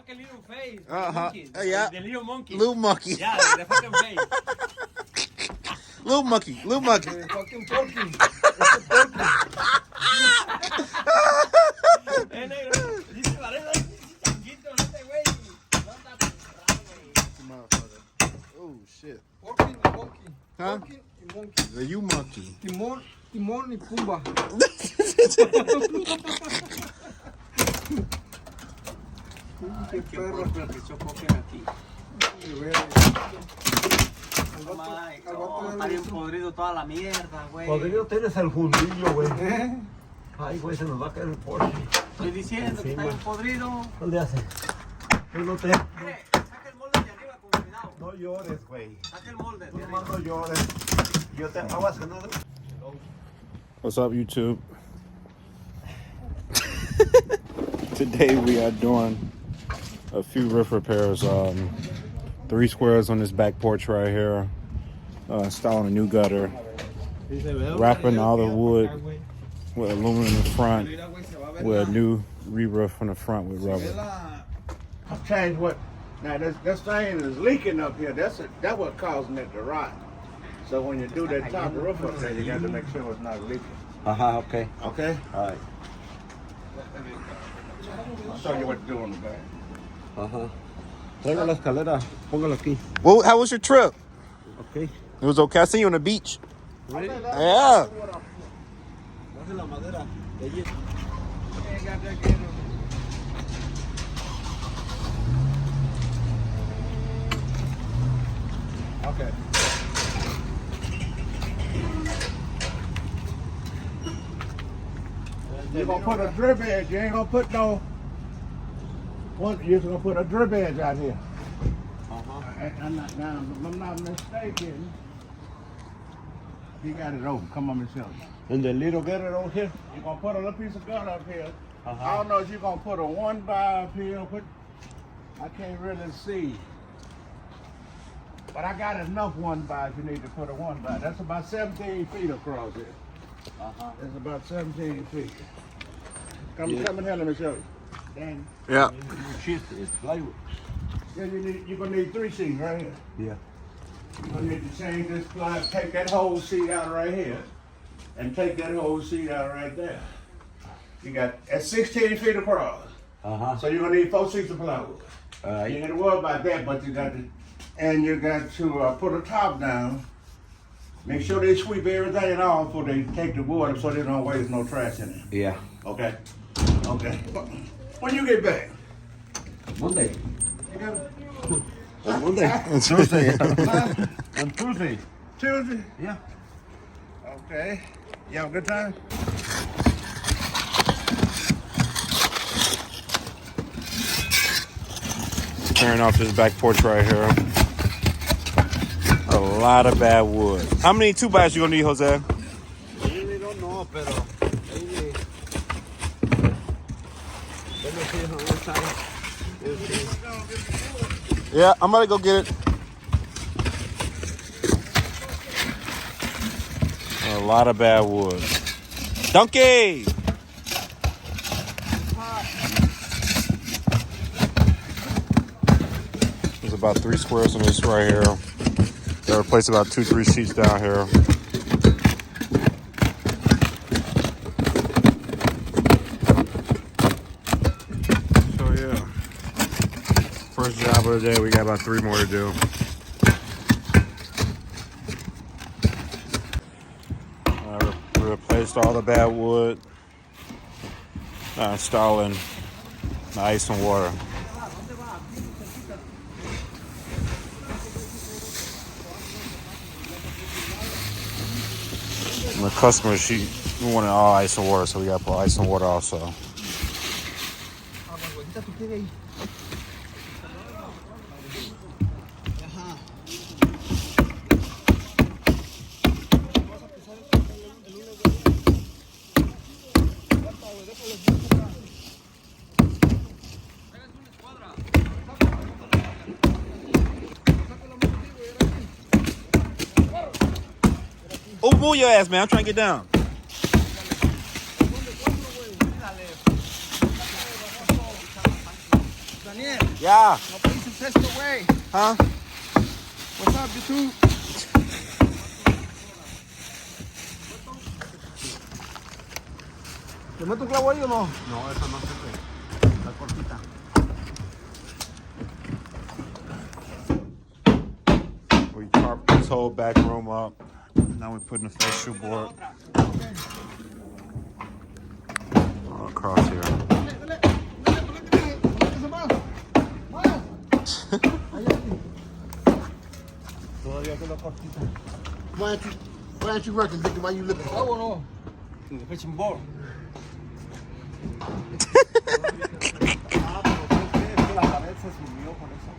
fucking little face. Yeah. The little monkey. Little monkey. Yeah, the fucking face. Little monkey. Little monkey. The fucking porky. It's a porky. Negro. Dice, parece changuito, no te güey. No está Motherfucker. Oh shit. Porky y monkey. Huh? Porky y monkey. The you monkey. Timón y Pumba. Ay, qué porco que sofoquen aquí. Está bien podrido toda la mierda, güey. Podrido tienes el fundillo, güey. Ay, güey, se nos va a caer el Porsche. Estoy diciendo que está bien podrido. ¿Qué le hace? No te... Saca el molde de arriba con cuidado. No llores, güey. Saca el molde de No arriba. más no llores. Yo te aguas que no... What's up, YouTube? Today we are doing a few roof repairs. 3 squares on this back porch right here. Installing a new gutter. Wrapping all the wood with aluminum in the front. With a new re-roof on the front with rubber. I've changed what. Now this thing is leaking up here. That's what causing it to rot. So when you do that top roof up there, you got to make sure it's not leaking. Okay. Okay. All right. I'll show you what to do on the back. Traiga la escalera. Póngalo aquí. Well, how was your trip? Okay. It was okay. I seen you on the beach. Really? Yeah. Baje la madera. De allí. Okay. You're gonna put a drip edge. You ain't gonna put no. You're gonna put a drip edge out here. Now, if I'm not mistaken, he got it open. Come on, Michelle. And the little gutter over here. You're gonna put a little piece of gun up here. I don't know if you're gonna put a 1-by up here. I can't really see. But I got enough 1-by if you need to put a 1-by. That's about 17 feet across here. It's about 17 feet. Come and here, let me show you. Dan, Yeah. Shift is plywood. yeah, you're gonna need 3 sheets right here. Yeah. You're gonna need to change this ply, take that whole sheet out right here, and take that whole sheet out right there. You got that's 16 feet across. So you're gonna need 4 sheets of plywood. You ain't gotta worry about that, but you got to put a top down. Make sure they sweep everything off before they take the wood so they don't waste no trash in it. Yeah. Okay. Okay. When you get back? Monday. You got On Monday. Tuesday. On Tuesday. Tuesday? Yeah. Okay. You have a good time? Tearing off this back porch right here. A lot of bad wood. How many 2-bys you gonna need, Jose? I really don't know, pero maybe. Let me see how much time. Yeah, I'm gonna go get it. A lot of bad wood. Donkey! There's about 3 squares on this right here. Gotta replace about 2-3 sheets down here. So yeah, first job of the day. We got about 3 more to do. We replaced all the bad wood. Installing the ice and water. And the customer, she wanted all ice and water, so we got to put ice and water also. Oh, move your ass, man. I'm trying to get down. Daniel, Yeah. no pienses esto, güey. Huh? What's up, YouTube? ¿Le meto un clavo ahí o no? No, esa no se ve. Está cortita. We tarped this whole back room up. Now we're putting a facial board all across here. Todavía quedó cortita. Why don't you reckon, Victor? Why you looking? ¿Clavo o no? The fishing board. La pared se subió por eso.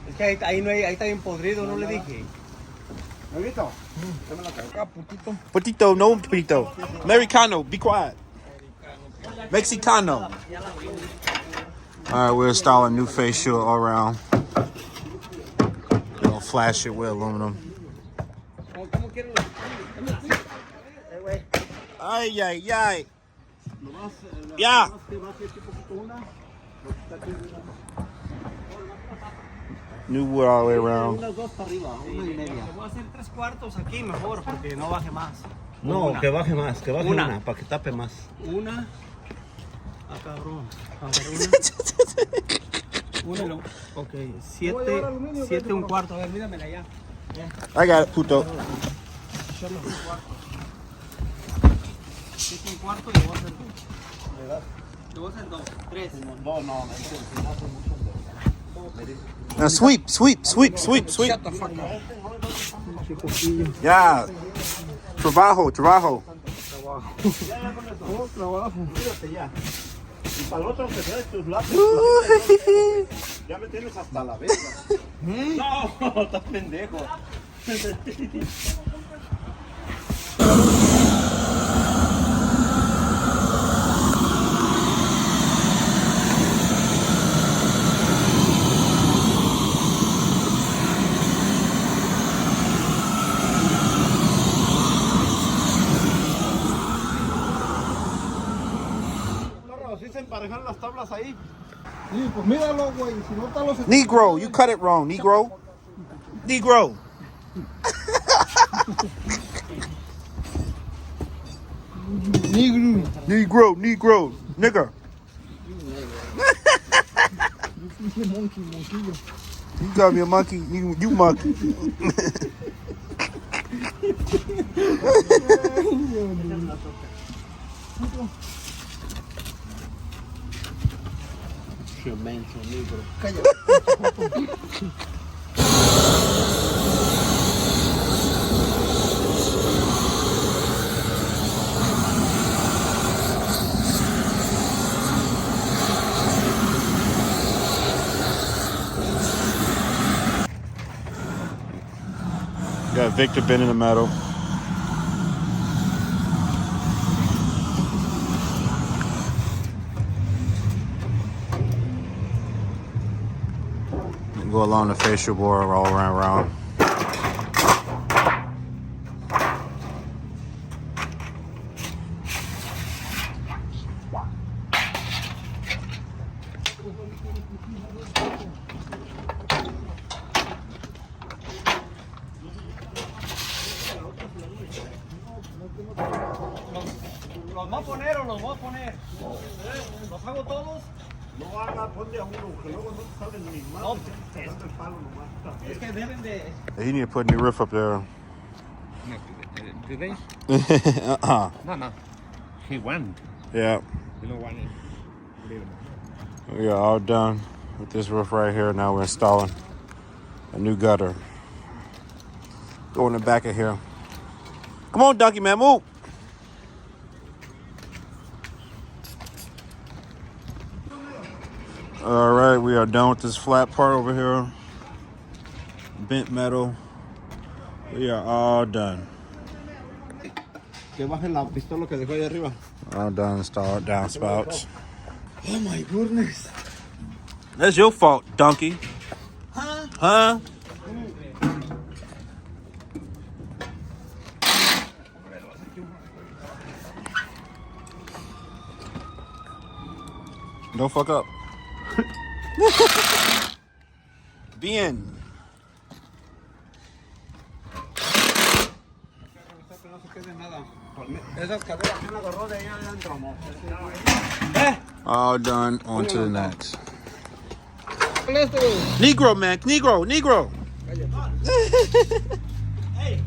Es que ahí no hay, ahí está bien podrido, no le dije. ¿Negrito? Acá, putito. Potito, no potito. Americano, be quiet. Mexicano. All right, we're installing new face shield all around. We're gonna flash it with aluminum. ¿Cómo quieren los? Ay, ay, ay. Yeah. New wood all the way around. Unas dos para arriba, 1.5. Voy a hacer 3/4 aquí mejor, porque no baje más. No, Una. que baje más, que baje Una. una, para que tape más. Una. Ah, cabrón. A ver, una. Una. Ok, 7, 7 1/4. A ver, míramela ya. I got it, puto. 7 1/4 y le voy a hacer 2. Le voy a hacer 2, 3. No, Now sweep, sweep, sweep, sweep, sweep. Shut the fuck up. Yeah. Trabajo, trabajo. Oh, trabajo. Fíjate ya. Y para el otro que sea de tus lápices. Ya me tienes hasta la verga. No, estás pendejo. ¿Sí se emparejaron las tablas ahí? Sí, pues míralo, güey. Si no está los... Negro, you cut it wrong, Negro. Negro. Negro. Negro, Negro, nigger. Monkey, monkillo. You got me a monkey, you monkey. Menso, negro. Got Victor bending the metal. Go along the facial board all around. ¿Los voy a poner o los voy a poner? ¿Los hago todos? No haga, ponle a uno, que luego no te salen ni más. No, te dan el palo nomás. Es que deben de... You need to put a new roof up there. Did they? Uh-uh. No. He won. Yeah. You know why? We are all done with this roof right here. Now we're installing a new gutter. Go in the back of here. Come on, donkey man, move. All right, we are done with this flat part over here. Bent metal. We are all done. Que baje la pistola que dejó ahí arriba. All done installed downspouts. Oh my goodness. That's your fault, donkey. Huh? Don't fuck up. Bien. No se quede nada. Esas caderas que me agarró de ahí adentro, mo. All done. On to the next. Esto, Negro, man. Negro. Hey,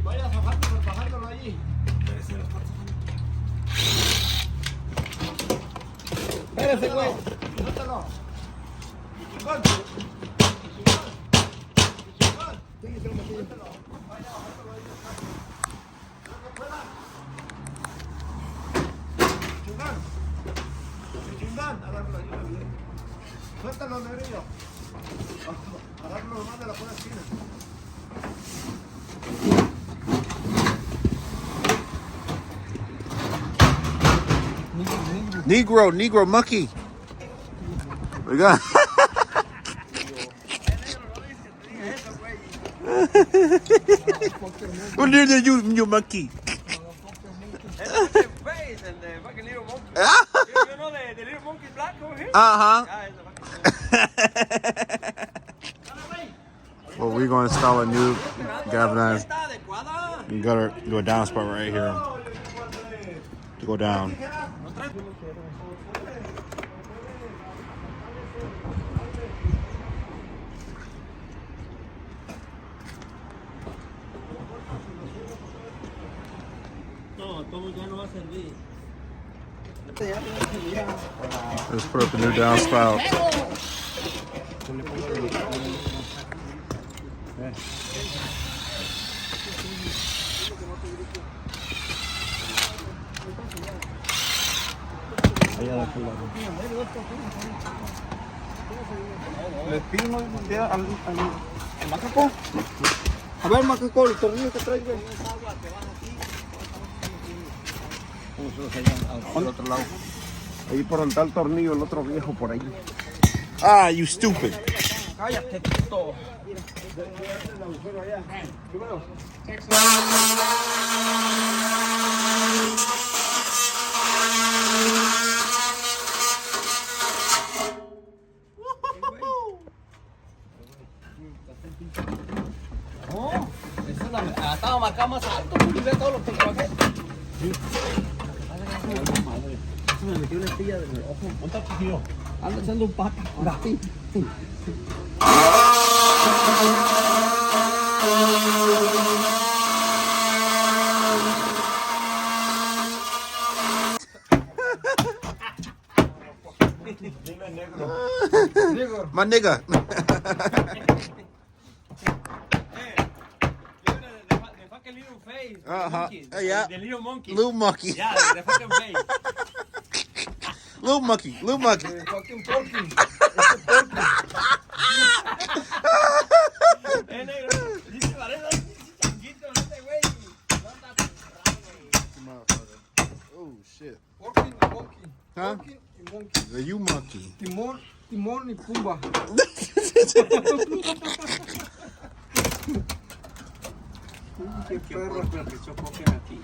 vaya bajándolo allí. espérese, güey. Suéltalo. Chingán, agárralo ahí. Suéltalo, negrillo. Agárralo nomás de la pura esquina. Negro monkey. We got. What did you monkey? El fucking face, el de fucking Little Monkey. You know the Little Monkey black over here? Uh-huh. Yeah, it's the fucking Well, we're going to install a new galvanized Está adecuada. gutter, do a downspout right here to go down. No, todo ya no va a servir. Let's put up a new downspout. Les pido una idea al macaco. A ver, macaco, el tornillo que traes, güey. Al otro lado. Ahí por donde está el tornillo, el otro viejo por ahí. Ah, you stupid. Cállate, puto. No, esa es la. Estaba acá más alto, ve todo lo que trabajé. Se me metió una estilla del ojo. ¿Dónde está tu tío? Anda echando un pato. My nigga. The fucking little face. Uh-huh. Yeah. The little monkey. Little monkey. Yeah, the fucking face. Little monkey. Fucking porky. Negro. Dice Varela, changuito, este güey. No anda tan raro, güey. Oh, shit. Porky y monkey. Huh? Porky y monkey. The you monkey. Timón y Pumba. Qué perro. Que sofoquen aquí.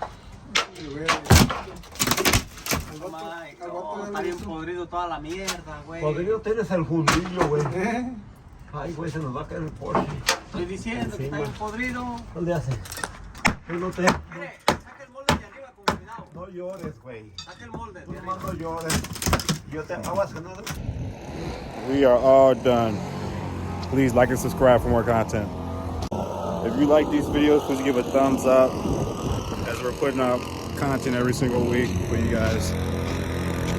Está bien podrido toda la mierda, güey. Podrido tienes el fundillo, güey. Ay, güey, se nos va a caer el Porsche. Estoy diciendo que está bien podrido. ¿Dónde hace? No te... Mire, saca el molde de arriba con cuidado. No llores, güey. Saca el molde de Tú arriba. nomás no llores. Yo te aguas que no... We are all done. Please like and subscribe for more content. If you like these videos, please give a thumbs up as we're putting out content every single week for you guys.